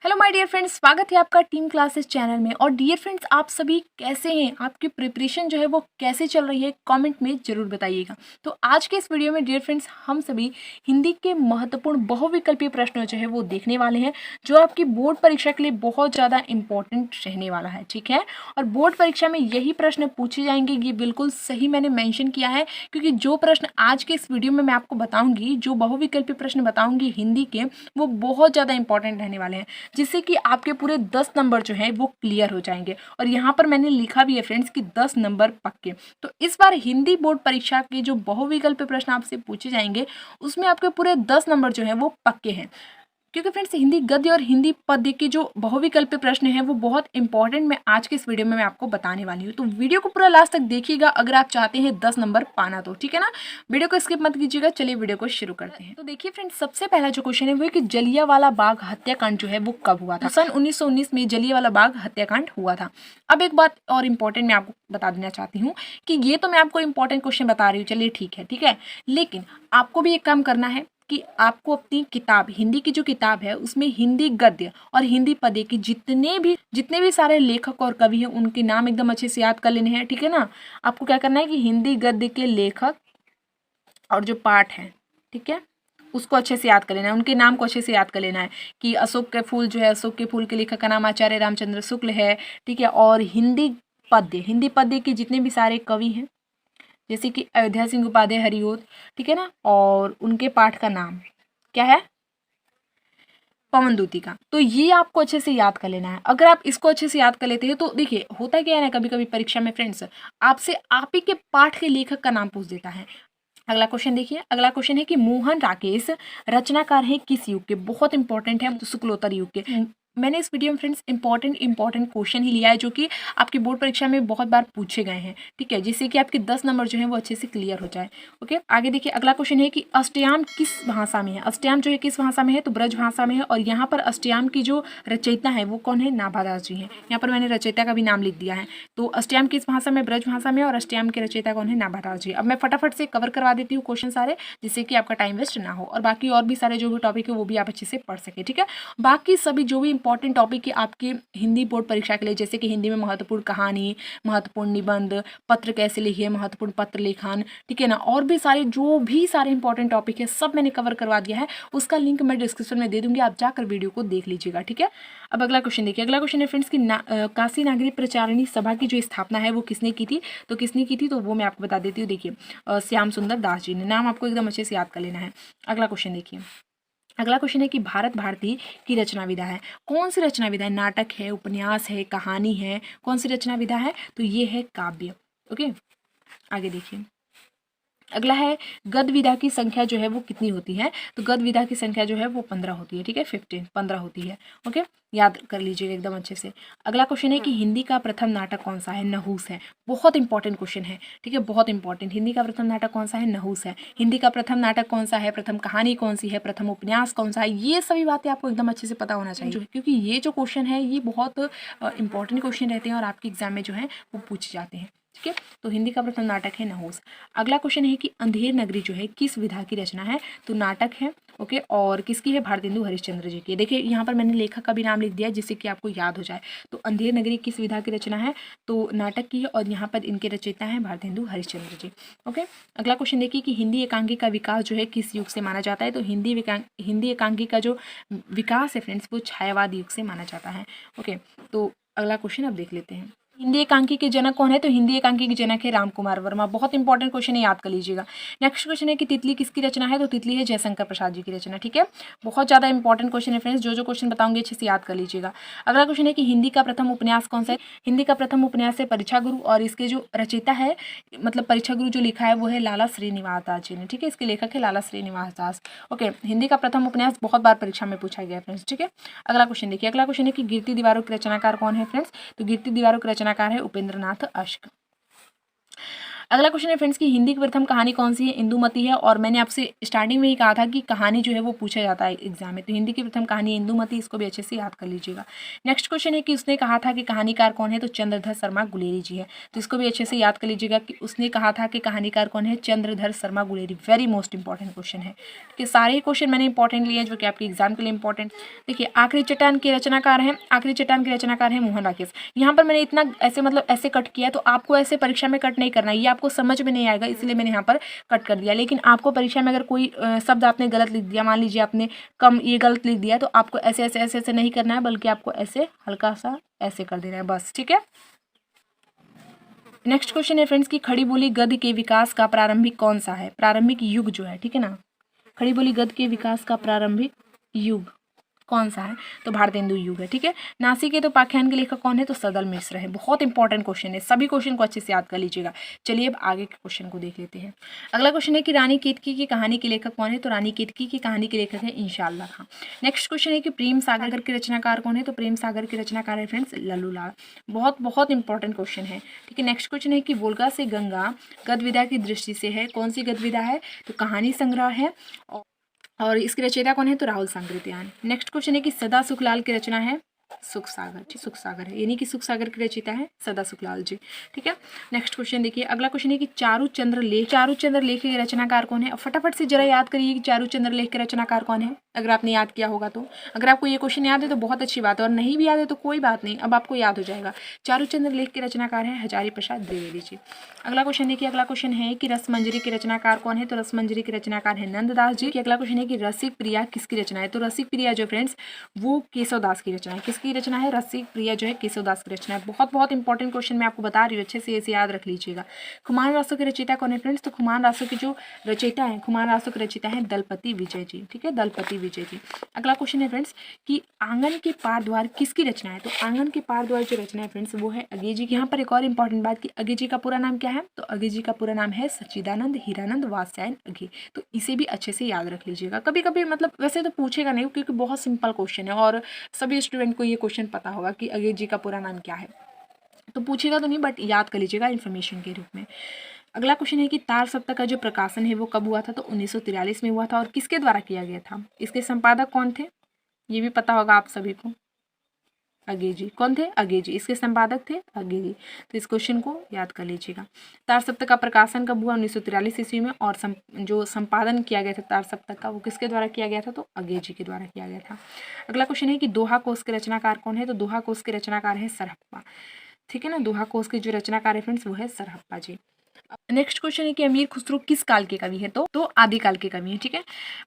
Hello my dear friends, स्वागत है आपका टीम क्लासेस चैनल में। और डियर फ्रेंड्स, आप सभी कैसे हैं? आपकी प्रिपरेशन जो है वो कैसे चल रही है, कमेंट में ज़रूर बताइएगा। तो आज के इस वीडियो में डियर फ्रेंड्स हम सभी हिंदी के महत्वपूर्ण बहुविकल्पीय प्रश्न जो है वो देखने वाले हैं, जो आपकी बोर्ड परीक्षा के लिए बहुत ज़्यादा इंपॉर्टेंट रहने वाला है। ठीक है, और बोर्ड परीक्षा में यही प्रश्न पूछे जाएंगे, ये बिल्कुल सही मैंने मैंशन किया है, क्योंकि जो प्रश्न आज के इस वीडियो में मैं आपको बताऊँगी, जो बहुविकल्पीय प्रश्न बताऊँगी हिंदी के, वो बहुत ज़्यादा इंपॉर्टेंट रहने वाले हैं, जिससे कि आपके पूरे 10 नंबर जो है वो क्लियर हो जाएंगे। और यहाँ पर मैंने लिखा भी है फ्रेंड्स कि 10 नंबर पक्के। तो इस बार हिंदी बोर्ड परीक्षा के जो बहुविकल्पीय प्रश्न आपसे पूछे जाएंगे, उसमें आपके पूरे 10 नंबर जो है वो पक्के हैं, क्योंकि फ्रेंड्स हिंदी गद्य और हिंदी पद्य के जो बहुविकल्पीय प्रश्न हैं वो बहुत इंपॉर्टेंट मैं आज के इस वीडियो में मैं आपको बताने वाली हूँ। तो वीडियो को पूरा लास्ट तक देखिएगा अगर आप चाहते हैं 10 नंबर पाना, तो ठीक है ना। वीडियो को स्किप मत कीजिएगा। चलिए वीडियो को शुरू करते हैं। तो देखिए फ्रेंड्स, सबसे पहला जो क्वेश्चन है वो है कि जलियांवाला बाग हत्याकांड जो है वो कब हुआ था? सन 1919 में जलियांवाला बाग हत्याकांड हुआ था। अब एक बात और इम्पोर्टेंट मैं आपको बता देना चाहती हूँ कि ये तो मैं आपको इम्पोर्टेंट क्वेश्चन बता रही हूँ, चलिए ठीक है, लेकिन आपको भी एक काम करना है कि आपको अपनी किताब, हिंदी की जो किताब है, उसमें हिंदी गद्य और हिंदी पद्य की जितने भी सारे लेखक और कवि हैं उनके नाम एकदम अच्छे से याद कर लेने हैं। ठीक है ना। आपको क्या करना है कि हिंदी गद्य के लेखक और जो पाठ है, ठीक है, उसको अच्छे से याद कर लेना है, उनके नाम को अच्छे से याद कर लेना है कि अशोक के फूल जो है, अशोक के फूल के लेखक का नाम आचार्य रामचंद्र शुक्ल है। ठीक है, और हिंदी पद्य के जितने भी सारे कवि हैं, जैसे कि अयोध्या सिंह उपाध्याय हरिओद, ठीक है ना, और उनके पाठ का नाम क्या है? पवन दूती। तो ये आपको अच्छे से याद कर लेना है। अगर आप इसको अच्छे से याद कर लेते हैं तो देखिए होता क्या है ना, कभी कभी परीक्षा में फ्रेंड्स आपसे आप ही के पाठ के लेखक का नाम पूछ देता है। अगला क्वेश्चन देखिए, अगला क्वेश्चन है कि मोहन राकेश रचनाकार है किस युग के? बहुत इंपॉर्टेंट है, तो शुक्लोत्तर युग के। मैंने इस वीडियो में फ्रेंड्स इंपॉर्टेंट क्वेश्चन ही लिया है, जो कि आपकी बोर्ड परीक्षा में बहुत बार पूछे गए हैं। ठीक है, जिससे कि आपके 10 नंबर जो है वो अच्छे से क्लियर हो जाए। ओके, आगे देखिए, अगला क्वेश्चन है कि अष्टयाम किस भाषा में है? अष्टयाम जो है किस भाषा में है? तो ब्रज भाषा में है। और यहाँ पर अष्टयाम की जो रचयिता है वो कौन है? नाभादास जी हैं। यहाँ पर मैंने रचयिता का भी नाम लिख दिया है। तो अष्टयाम किस भाषा में? ब्रज भाषा में। और अष्टयाम के रचयिता कौन है? नाभादास जी। अब मैं फटाफट से कवर करवा देती हूँ क्वेश्चन सारे, जिससे कि आपका टाइम वेस्ट ना हो, और बाकी और भी सारे जो भी टॉपिक है वो भी आप अच्छे से पढ़ सके। ठीक है, बाकी सभी जो भी इंपॉर्टेंट टॉपिक है आपकी हिंदी बोर्ड परीक्षा के लिए, जैसे कि हिंदी में महत्वपूर्ण कहानी, महत्वपूर्ण निबंध, पत्र कैसे लिखिए, महत्वपूर्ण पत्र लेखन, ठीक है ना, और भी सारे जो भी सारे इंपॉर्टेंट टॉपिक है सब मैंने कवर करवा दिया है। उसका लिंक मैं डिस्क्रिप्शन में दे दूंगी, आप जाकर वीडियो को देख लीजिएगा। ठीक है, अब अगला क्वेश्चन देखिए, अगला क्वेश्चन है फ्रेंड्स कि काशी नागरी प्रचारिणी सभा की जो स्थापना है वो किसने की थी? तो किसने की थी तो वो मैं आपको बता देती हूँ। देखिए श्याम सुंदर दास जी ने। नाम आपको एकदम अच्छे से याद कर लेना है। अगला क्वेश्चन देखिए, अगला क्वेश्चन है कि भारत भारती की रचना विधा है। कौन सी रचना विधा है? नाटक है, उपन्यास है, कहानी है, कौन सी रचना विधा है? तो ये है काव्य। ओके, आगे देखिए, अगला है गद्य विधा की संख्या जो है वो कितनी होती है? तो गद्य विधा की संख्या जो है वो 15 होती है। ठीक है, 15 होती है। ओके, याद कर लीजिएगा एकदम अच्छे से। अगला क्वेश्चन है कि हिंदी का प्रथम नाटक कौन सा है? नहुस है। बहुत इंपॉर्टेंट क्वेश्चन है। ठीक है, बहुत इंपॉर्टेंट। हिंदी का प्रथम नाटक कौन सा है? नहुस है। हिंदी का प्रथम नाटक कौन सा है? प्रथम कहानी कौन सी है? प्रथम उपन्यास कौन सा है? ये सभी बातें आपको एकदम अच्छे से पता होना चाहिए, क्योंकि ये जो क्वेश्चन है ये बहुत इंपॉर्टेंट क्वेश्चन रहते हैं और आपके एग्जाम में जो है वो पूछे जाते हैं। ठीक है, तो हिंदी का प्रथम नाटक है नहुस। अगला क्वेश्चन है कि अंधेर नगरी जो है किस विधा की रचना है? तो नाटक है। ओके, और किसकी है? भारतेंदु हरिश्चंद्र जी की। देखिए यहाँ पर मैंने लेखक का भी नाम लिख दिया जिससे कि आपको याद हो जाए। तो अंधेर नगरी किस विधा की रचना है? तो नाटक की है, और यहाँ पर इनके रचयिता हैं भारतेंदु हरिश्चंद्र जी। ओके, अगला क्वेश्चन देखिए कि हिंदी एकांकी का विकास जो है किस युग से माना जाता है? तो हिंदी एकांकी का जो विकास है फ्रेंड्स वो छायावाद युग से माना जाता है। ओके, तो अगला क्वेश्चन अब देख लेते हैं। हिंदी एकांकी के जनक कौन है? तो हिंदी एकांकी के जनक है राम कुमार वर्मा। बहुत इंपॉर्टेंट क्वेश्चन है, याद कर लीजिएगा। नेक्स्ट क्वेश्चन है कि तितली किसकी रचना है? तो तितली है जयशंकर प्रसाद जी की रचना। ठीक है, बहुत ज़्यादा इंपॉर्टेंट क्वेश्चन है फ्रेंड्स, जो क्वेश्चन बताऊंगे अच्छे से याद कर लीजिएगा। अगला क्वेश्चन है कि हिंदी का प्रथम उपन्यास कौन सा है? हिंदी का प्रथम उपन्यास है परीक्षा गुरु, और इसके जो रचयिता है, मतलब परीक्षा गुरु जो लिखा है वो है लाला श्रीनिवास दास जी ने। ठीक है, इसके लेखक है लाला श्रीनिवास दास। ओके, हिंदी का प्रथम उपन्यास बहुत बार परीक्षा में पूछा गया फ्रेंड्स। ठीक है, अगला क्वेश्चन देखिए, अगला क्वेश्चन है कि गिरती दीवारों के रचनाकार कौन है फ्रेंड्स? तो गिरती दीवारों के रचनाकार है उपेंद्र नाथ अश्क। अगला क्वेश्चन है फ्रेंड्स कि हिंदी की प्रथम कहानी कौन सी है? इंदुमती है, और मैंने आपसे स्टार्टिंग में ही कहा था कि कहानी जो है वो पूछा जाता है एग्जाम में, तो हिंदी की प्रथम कहानी इंदुमती, इसको भी अच्छे से याद कर लीजिएगा। नेक्स्ट क्वेश्चन है कि उसने कहा था कि कहानीकार कौन है? तो चंद्रधर शर्मा गुलेरी जी है, तो इसको भी अच्छे से याद कर लीजिएगा कि उसने कहा था कि कहानीकार कौन है? Chandradhar Sharma Guleri. Very most important question है कि सारे क्वेश्चन मैंने इंपॉर्टेंट लिए जो कि आपके एग्जाम के लिए इंपॉर्टेंट। देखिए, आखिरी चट्टान के रचनाकार हैं, आखिरी चट्टान के रचनाकार हैं मोहन राकेश। यहाँ पर मैंने इतना ऐसे मतलब ऐसे कट किया, तो आपको ऐसे परीक्षा में कट नहीं करना है, ये आपको समझ में नहीं आएगा, इसलिए मैंने यहाँ पर कट कर दिया। लेकिन आपको परीक्षा में अगर कोई शब्द आपने गलत लिख दिया, मान लीजिए आपने कम ये गलत लिख दिया, तो आपको ऐसे ऐसे ऐसे ऐसे नहीं करना है, बल्कि आपको ऐसे हल्का सा ऐसे कर देना है बस, ठीक है। नेक्स्ट क्वेश्चन है फ्रेंड्स कि खड़ी बोली गद्य के विकास का प्रारंभिक कौन सा है? प्रारंभिक युग जो है, ठीक है ना, खड़ी बोली गद्य के विकास का प्रारंभिक युग कौन सा है? तो भारतेंदु युग है, ठीक है। नासिक के तो पाख्यान के लेखक कौन है? तो सदल मिश्र है। बहुत इंपॉर्टेंट क्वेश्चन है, सभी क्वेश्चन को अच्छे से याद कर लीजिएगा। चलिए अब आगे के क्वेश्चन को देख लेते हैं। अगला क्वेश्चन है कि रानी केतकी की कहानी के लेखक कौन है? तो रानी केतकी की कहानी के लेखक है इंशाअल्लाह खां। नेक्स्ट क्वेश्चन है कि प्रेम सागर के रचनाकार कौन है? तो प्रेम सागर के रचनाकार है फ्रेंड्स लल्लू लाल। बहुत बहुत इंपॉर्टेंट क्वेश्चन है, ठीक है। नेक्स्ट क्वेश्चन है कि वोल्गा से गंगा गद्य विधा की दृष्टि से है, कौन सी गद्य विधा है? तो कहानी संग्रह है, और इसके रचयिता कौन है? तो राहुल सांकृत्यायन। नेक्स्ट क्वेश्चन है कि सदा सुखलाल की रचना है सुख सागर जी, सुख सागर है, यानी कि सुख सागर की रचयिता है सदा सुखलाल जी, ठीक है। नेक्स्ट क्वेश्चन देखिए, अगला क्वेश्चन है कि चारुचंद्र लेख के रचनाकार कौन है? फटाफट से जरा याद करिए कि चारुचंद्र लेख के रचनाकार कौन है, अगर आपने याद किया होगा तो। अगर आपको ये क्वेश्चन याद है तो बहुत अच्छी बात है, और नहीं भी याद है तो कोई बात नहीं, अब आपको याद हो जाएगा। चारुचंद्र लेख के रचनाकार है हजारी प्रसाद द्विवेदी जी। अगला क्वेश्चन देखिए, अगला क्वेश्चन है कि रसमंजरी के रचनाकार कौन है? तो रसमंजरी के रचनाकार है नंददास जी। अगला क्वेश्चन है कि रसिक प्रिया किसकी रचना है? तो रसिक प्रिया जो फ्रेंड्स वो केशवदास की रचना है। किसकी रचना है? रसिक प्रिया जो है केशवदास की रचना है। बहुत बहुत इंपॉर्टेंट क्वेश्चन मैं आपको बता रही हूँ, अच्छे से इसे याद रख लीजिएगा। खुमान रासो के रचयिता कौन है फ्रेंड्स? तो खुमान रासो के जो रचयिता है, खुमान रासो के रचयिता है दलपति विजय जी, ठीक है, दलपति विजय जी। अगला क्वेश्चन है फ्रेंड्स कि आंगन के पार द्वार किसकी रचना है? तो आंगन के पार द्वार जो रचना है फ्रेंड्स वो है अगे जी की। यहाँ पर एक और इंपॉर्टेंट बात कि अगे जी का पूरा नाम क्या है? तो अगे जी का पूरा नाम है सच्चिदानंद हीरानंद वात्स्यायन अगे। तो इसे भी अच्छे से याद रख लीजिएगा। कभी कभी मतलब वैसे तो पूछेगा नहीं, क्योंकि बहुत सिंपल क्वेश्चन है और सभी स्टूडेंट को ये क्वेश्चन पता होगा कि अगे जी का पूरा नाम क्या है, तो पूछेगा तो नहीं, बट याद कर लीजिएगा इन्फॉर्मेशन के रूप में। अगला क्वेश्चन है कि तार सप्ताह का जो प्रकाशन है वो कब हुआ था? तो 1943 में हुआ था, और किसके द्वारा किया गया था? इसके संपादक कौन थे? ये भी पता होगा आप सभी को, अगे जी। कौन थे? अगे जी। इसके संपादक थे अगे जी। तो इस क्वेश्चन को याद कर लीजिएगा। तार सप्ताह का प्रकाशन कब हुआ? 1943 ईस्वी में, और जो संपादन किया गया था तार सप्ताह का वो किसके द्वारा किया गया था? तो अगे जी के द्वारा किया गया था। अगला क्वेश्चन है कि दोहा कोश के रचनाकार कौन है? तो दोहा कोश के रचनाकार है सरहप्पा, ठीक है ना। दोहा कोश के जो रचनाकार है फ्रेंड्स वो है सरहप्पा जी। नेक्स्ट क्वेश्चन है कि अमीर खुसरो किस काल के कवि है? तो आदिकाल के कवि है, ठीक है।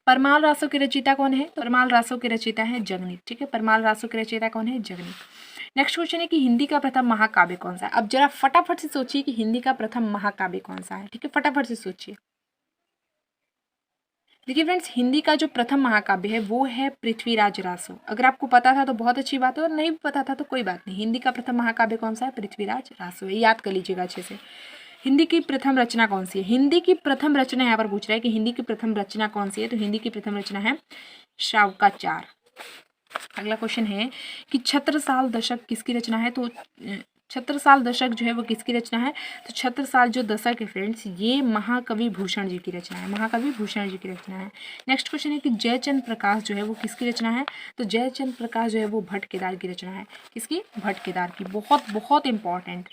परमाल रासो के रचयिता कौन है? परमाल रासो के रचयिता है जगनीत, ठीक है। परमाल रासो के रचयिता कौन है? जगनीत। नेक्स्ट क्वेश्चन है कि हिंदी का प्रथम महाकाव्य कौन सा है? अब जरा फटाफट से सोचिए कि हिंदी का प्रथम महाकाव्य कौन सा है, ठीक है, फटाफट से सोचिए। देखिए फ्रेंड्स, हिंदी का जो प्रथम महाकाव्य है वो है पृथ्वीराज रासो। अगर आपको पता था तो बहुत अच्छी बात है, और नहीं पता था तो कोई बात नहीं। हिंदी का प्रथम महाकाव्य कौन सा है? पृथ्वीराज रासो है, याद कर लीजिएगा अच्छे से। हिंदी की प्रथम रचना कौन सी है? हिंदी की प्रथम रचना यहाँ पर पूछ रहा है कि हिंदी की प्रथम रचना कौन सी है? तो हिंदी की प्रथम रचना है शावकाचार। अगला क्वेश्चन है कि छत्रसाल दशक किसकी रचना है? तो छत्रसाल दशक जो है वो किसकी रचना है? तो छत्रसाल जो दशक है फ्रेंड्स ये महाकवि भूषण जी की रचना है, महाकवि भूषण जी की रचना है। नेक्स्ट क्वेश्चन है कि जयचंद प्रकाश जो है वो किसकी रचना है? तो जयचंद प्रकाश जो है वो भट्ट केदार की रचना है। किसकी? भट्ट केदार की। बहुत बहुत इंपॉर्टेंट।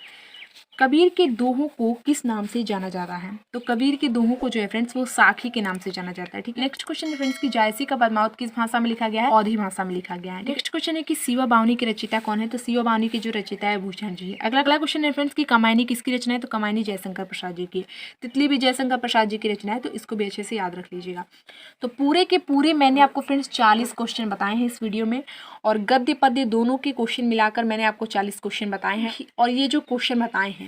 कबीर के दोहों को किस नाम से जाना जाता है? तो कबीर के दोहों को जो है फ्रेंड्स वो साखी के नाम से जाना जाता है, ठीक है। नेक्स्ट क्वेश्चन है फ्रेंड्स की जायसी का पद्मावत किस भाषा में लिखा गया है? अवधी भाषा में लिखा गया है। नेक्स्ट क्वेश्चन है कि शिवा बावनी की रचयिता कौन है? तो शिवा बावनी की जो रचयिता है भूषण जी है। अगला क्वेश्चन है फ्रेंड्स की कमायनी किसकी रचना है? तो कमायनी जयशंकर प्रसाद जी की। तितली भी जयशंकर प्रसाद जी की रचना है, तो इसको भी अच्छे से याद रख लीजिएगा। तो पूरे के पूरे मैंने आपको फ्रेंड्स 40 क्वेश्चन बताए हैं इस वीडियो में, और गद्य पद्य दोनों के क्वेश्चन मिलाकर मैंने आपको 40 क्वेश्चन बताए हैं। और ये जो क्वेश्चन बताए हैं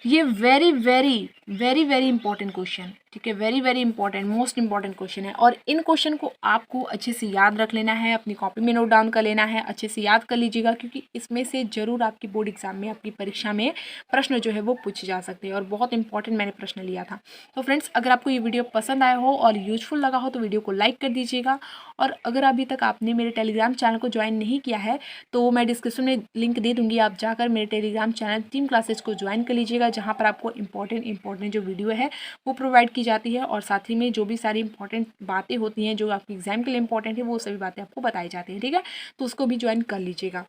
ये very very very very important question, ठीक है, very very important, most important question है। और इन क्वेश्चन को आपको अच्छे से याद रख लेना है, अपनी कॉपी में नोट डाउन कर लेना है, अच्छे से याद कर लीजिएगा, क्योंकि इसमें से जरूर आपकी बोर्ड एग्जाम में, आपकी परीक्षा में प्रश्न जो है वो पूछे जा सकते हैं, और बहुत इंपॉर्टेंट मैंने प्रश्न लिया था। तो फ्रेंड्स, अगर आपको ये वीडियो पसंद आया हो और यूजफुल लगा हो तो वीडियो को लाइक कर दीजिएगा। और अगर अभी तक आपने मेरे टेलीग्राम चैनल को ज्वाइन नहीं किया है तो मैं डिस्क्रिप्शन में लिंक दे दूँगी, आप जाकर मेरे टेलीग्राम चैनल टीम क्लासेस को ज्वाइन कर लीजिएगा, जहाँ पर आपको इंपॉर्टेंट में जो वीडियो है वो प्रोवाइड की जाती है, और साथ ही में जो भी सारी इंपॉर्टेंट बातें होती हैं जो आपके एग्जाम के लिए इंपॉर्टेंट है वो सभी बातें आपको बताई जाती हैं, ठीक है। तो उसको भी ज्वाइन कर लीजिएगा।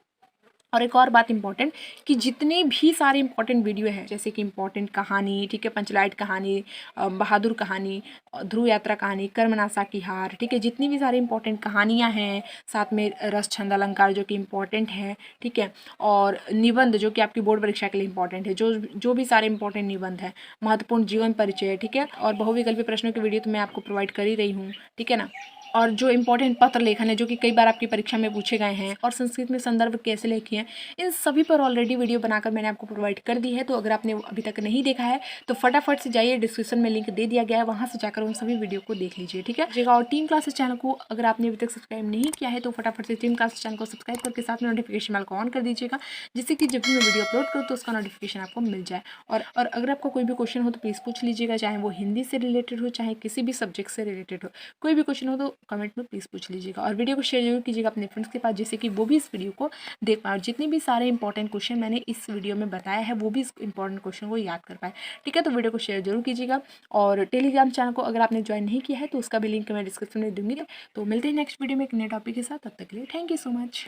और एक और बात इंपॉर्टेंट कि जितने भी सारे इंपॉर्टेंट वीडियो हैं, जैसे कि इंपॉर्टेंट कहानी, ठीक है, पंचलाइट कहानी, बहादुर कहानी, ध्रुव यात्रा कहानी, कर्मनाशा की हार, ठीक है, जितनी भी सारी इंपॉर्टेंट कहानियाँ हैं, साथ में रस छंद अलंकार जो कि इंपॉर्टेंट है, ठीक है, और निबंध जो कि आपकी बोर्ड परीक्षा के लिए इंपॉर्टेंट है, जो भी सारे इंपॉर्टेंट निबंध है, महत्वपूर्ण जीवन परिचय, ठीक है, और बहुविकल्पी प्रश्नों की वीडियो तो मैं आपको प्रोवाइड कर ही रही हूँ, ठीक है ना। और जो इंपॉर्टेंट पत्र लेखन है जो कि कई बार आपकी परीक्षा में पूछे गए हैं, और संस्कृत में संदर्भ कैसे लिखे हैं, इन सभी पर ऑलरेडी वीडियो बनाकर मैंने आपको प्रोवाइड कर दी है। तो अगर आपने अभी तक नहीं देखा है तो फटाफट से जाइए, डिस्क्रिप्शन में लिंक दे दिया गया है, वहाँ से जाकर उन सभी वीडियो को देख लीजिए, ठीक है। और टीम क्लासेस चैनल को अगर आपने अभी तक सब्सक्राइब नहीं किया है तो फटाफट से टीम क्लासेस चैनल को सब्सक्राइब करके साथ में नोटिफिकेशन बेल को ऑन कर दीजिएगा, जिससे कि जब भी मैं वीडियो अपलोड करूँ तो उसका नोटिफिकेशन आपको मिल जाए। और अगर आपको कोई भी क्वेश्चन हो तो प्लीज़ पूछ लीजिएगा, चाहे वो हिंदी से रिलेटेड हो, चाहे किसी भी सब्जेक्ट से रिलेटेड हो, कोई भी क्वेश्चन हो तो कमेंट में प्लीज़ पूछ लीजिएगा। और वीडियो को शेयर जरूर कीजिएगा अपने फ्रेंड्स के पास, जिससे कि वो भी इस वीडियो को देख पाए, और जितने भी सारे इंपॉर्टेंट क्वेश्चन मैंने इस वीडियो में बताया है वो भी इस इंपॉर्टेंट क्वेश्चन को याद कर पाए, ठीक है। तो वीडियो को शेयर जरूर कीजिएगा, और टेलीग्राम चैनल को अगर आपने ज्वाइन नहीं किया है तो उसका भी लिंक मैं डिस्क्रिप्शन में दूंगी। तो मिलते हैं नेक्स्ट वीडियो में एक नए टॉपिक के साथ, तब तक के लिए थैंक यू सो मच।